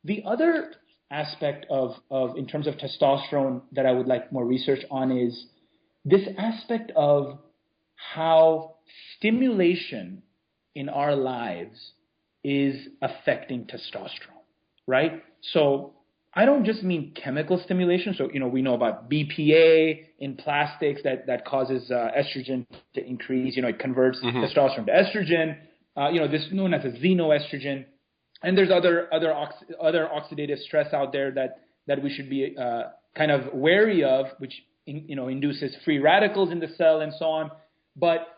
The other aspect of in terms of testosterone that I would like more research on is this aspect of how stimulation in our lives is affecting testosterone, right? So I don't just mean chemical stimulation. So, we know about BPA in plastics that causes estrogen to increase. It converts testosterone to estrogen. This is known as a xenoestrogen. And there's other oxidative stress out there that we should be kind of wary of, which induces free radicals in the cell and so on. But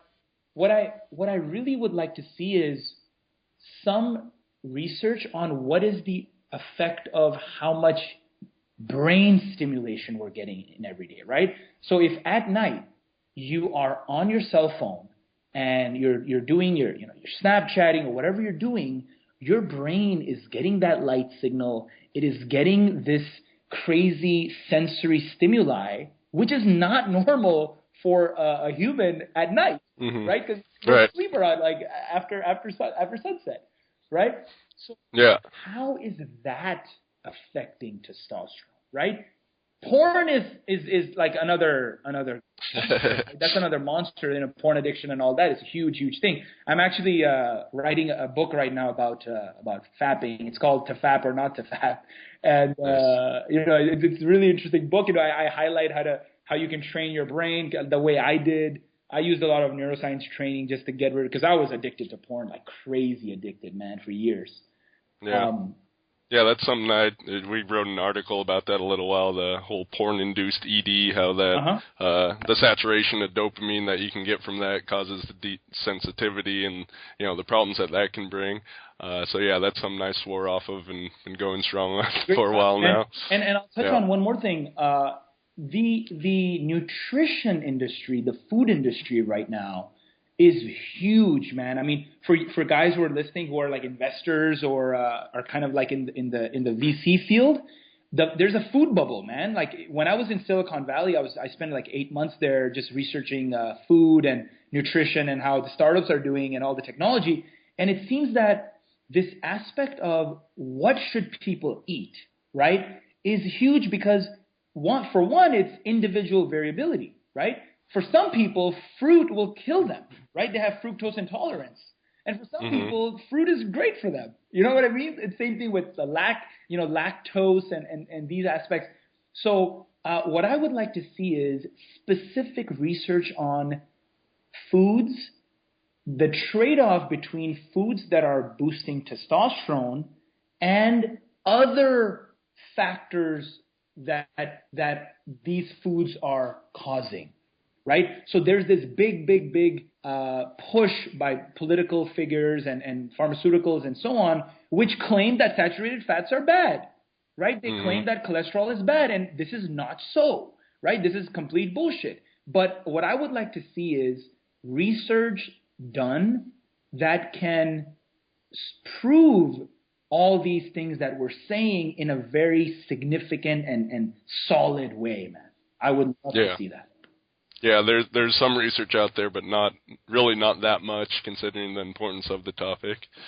what I really would like to see is some research on what is the effect of how much brain stimulation we're getting in every day, right? So if at night you are on your cell phone and you're doing your Snapchatting or whatever you're doing, your brain is getting that light signal. It is getting this crazy sensory stimuli, which is not normal for a human at night, right? Because you sleep around like after sunset, right? So how is that affecting testosterone, right? Porn is like another that's another monster in a porn addiction and all that. It's a huge thing. I'm actually writing a book right now about fapping. It's called To Fap or Not to Fap, and it's a really interesting book. I highlight how you can train your brain the way I did. I used a lot of neuroscience training just to get rid, because I was addicted to porn, like crazy addicted, man, for years. Yeah. Yeah, that's something we wrote an article about that a little while, the whole porn-induced ED, how that the saturation of dopamine that you can get from that causes the desensitivity and, the problems that can bring. So, yeah, that's something I swore off of and been going strong on for a while now. And I'll touch on one more thing. The nutrition industry, the food industry right now is huge, man. I mean, for guys who are listening who are like investors or are kind of like in the VC field, there's a food bubble, man. Like when I was in Silicon Valley, I spent like 8 months there just researching food and nutrition and how the startups are doing and all the technology. And it seems that this aspect of what should people eat, right, is huge because for one, it's individual variability, right? For some people, fruit will kill them, right? They have fructose intolerance. And for some people, fruit is great for them. You know what I mean? It's the same thing with the lactose and these aspects. So what I would like to see is specific research on foods, the trade-off between foods that are boosting testosterone and other factors that these foods are causing. Right? So there's this big push by political figures and pharmaceuticals and so on, which claim that saturated fats are bad, right? They claim that cholesterol is bad, and this is not so, right? This is complete bullshit. But what I would like to see is research done that can prove all these things that we're saying in a very significant and solid way, man. I would love to see that. Yeah, there's some research out there, but not that much considering the importance of the topic.